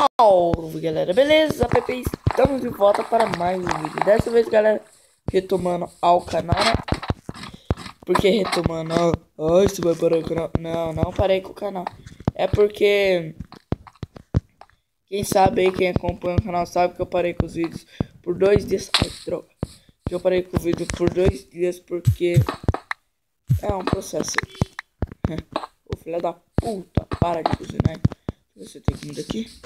Salve galera, beleza? Pepe, estamos de volta para mais um vídeo. Dessa vez, galera, retomando ao canal, né? Porque retomando, ai, você vai parar o canal? Não parei com o canal. É porque quem sabe aí, quem acompanha o canal sabe que eu parei com os vídeos por 2 dias. Ai, droga. Eu parei com o vídeo por 2 dias porque é um processo aí. Ô filho da puta, para de cozinhar. Você tem comida aqui?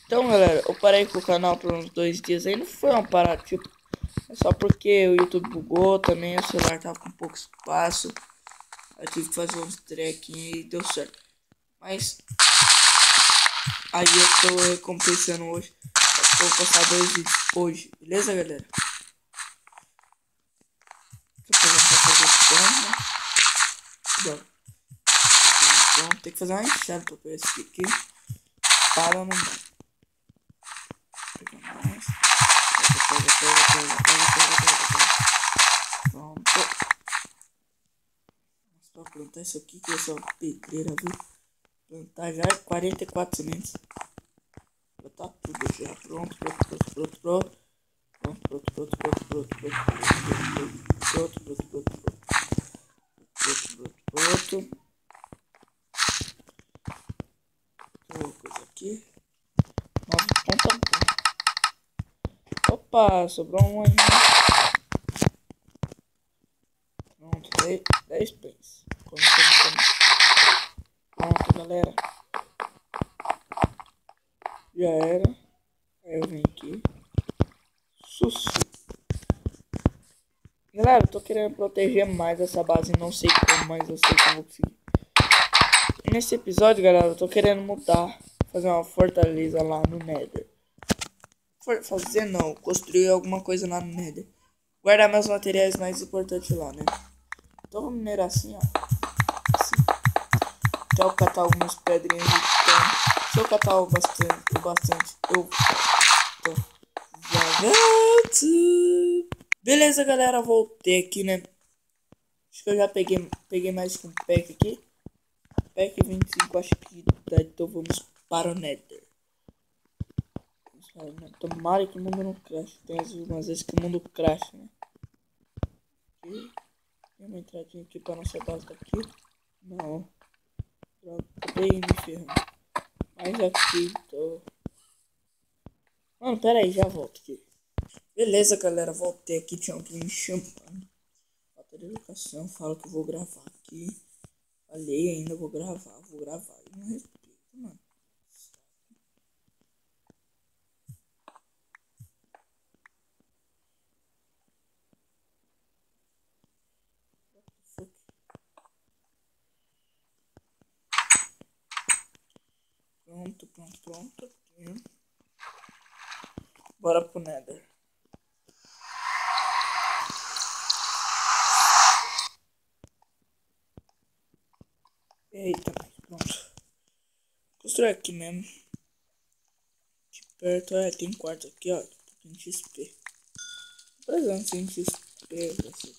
Então galera, eu parei com o canal por uns 2 dias aí, não foi uma parada, tipo, é só porque o YouTube bugou também, o celular tava com pouco espaço, eu tive que fazer uns trequinhos e deu certo. Mas aí eu tô recompensando hoje, eu vou postar 2 vídeos hoje, beleza galera? Tô fazendo pra fazer esse pão, né? Então, tem que fazer uma enxada pra pegar esse aqui, para não dá. Mais. Pronto. Só plantar isso aqui que é só pedreira, viu? Plantar já 44 sementes. Plantar tudo já. Pronto. Outra coisa aqui. 9 pontas. Opa, sobrou um aí. Pronto, 10 pães. Pronto, galera. Já era. Aí eu venho aqui. Sussu. Galera, eu tô querendo proteger mais essa base. Não sei como, mas eu sei que eu vou conseguir. Nesse episódio, galera, eu tô querendo mudar. Fazer uma fortaleza lá no Nether. Fazer não, construir alguma coisa lá no Nether. Guardar meus materiais mais importantes lá, né? Então vamos minerar assim, ó. Assim. Até eu catar algumas pedrinhas. Então, se eu catar o bastante, eu já volto. Beleza, galera, voltei aqui, né? Acho que eu já peguei mais que um pack aqui. Pack 25, acho que dá. Então vamos para o Nether. Tomara que o mundo não crash. Tem algumas vezes que o mundo crash, né? Aqui. Tem uma entradinha aqui para nossa base daqui. Não. Acabei me ferrando. Mas aqui tô. Mano, pera aí, já volto aqui. Beleza, galera. Voltei aqui. Tinha alguém me chamando. Falta de educação. Falo que eu vou gravar aqui. Falei ainda, vou gravar. E não respeito, mano. Pronto. Bora pro Nether. Eita, pronto. Construir aqui mesmo. Aqui perto, tem quarto aqui, ó. Tem XP. Presente sem XP. Esse aqui.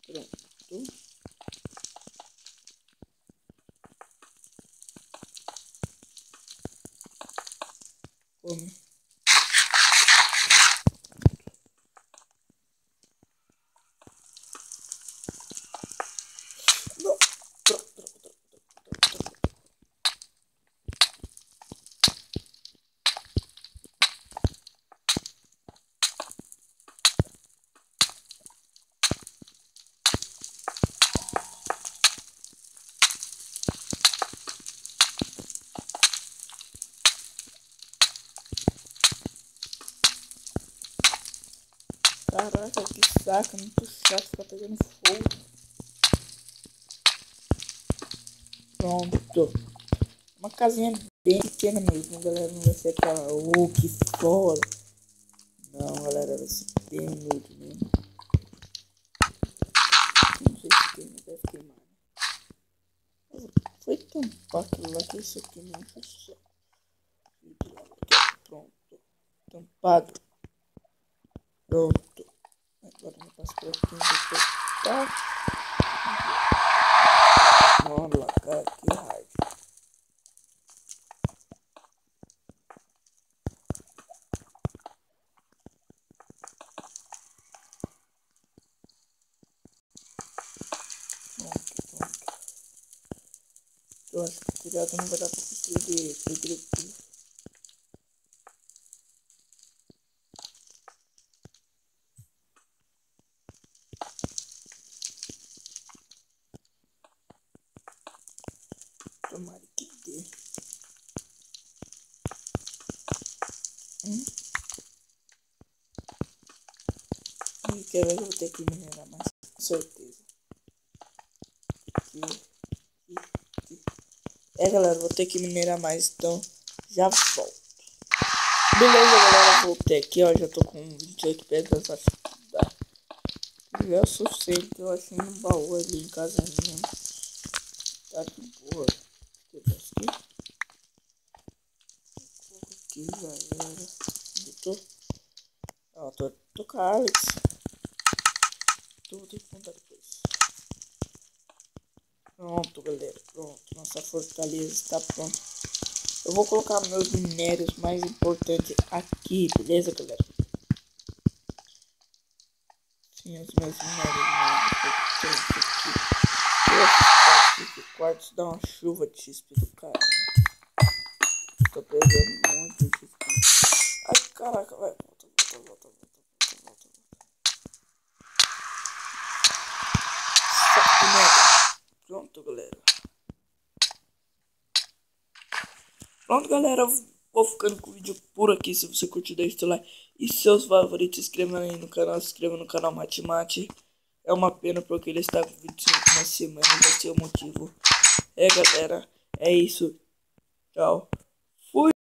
Pronto. Come. Não. Caraca, que saco, muito chato ficar pegando fogo. Pronto. Uma casinha bem pequena mesmo, galera. Não vai ser aquela, que foda. Não, galera, vai ser bem humilde mesmo. Não sei se queima, deve queimar. Foi tampar aquilo lá, que isso aqui não funciona. Pronto. Tampado. Pronto. Agora eu passo por aqui, tá? Vamos lá, cara, que raiva. eu acho que o telhado não vai dar pra construir direitinho. Tomara que dê. E quer ver que eu vou ter que minerar mais, com certeza. Galera, vou ter que minerar mais, então já volto. Beleza, galera, voltei aqui, ó, já tô com 28 pedras, acho que dá. Já é o suficiente, eu achei um baú ali em casa minha. Tá de boa. Aqui já era. Ó, tô com a Alex. Vou ter que contar depois. Pronto, galera, pronto. Nossa fortaleza está pronta. Eu vou colocar meus minérios mais importantes aqui, beleza, galera? Sim, os meus minérios mais importantes aqui. Esse quartzo dá uma chuva de XP do cara. Tô pegando muito XP. Ai, caraca, vai. Volta. Pronto, galera. Pronto, galera. Vou ficando com o vídeo por aqui. Se você curtiu, deixa o like. E seus favoritos, se inscreva aí no canal. Se inscreva no canal Matemate. É uma pena porque ele está com 25 na semana. Vai ser o motivo. Galera. É isso. Tchau.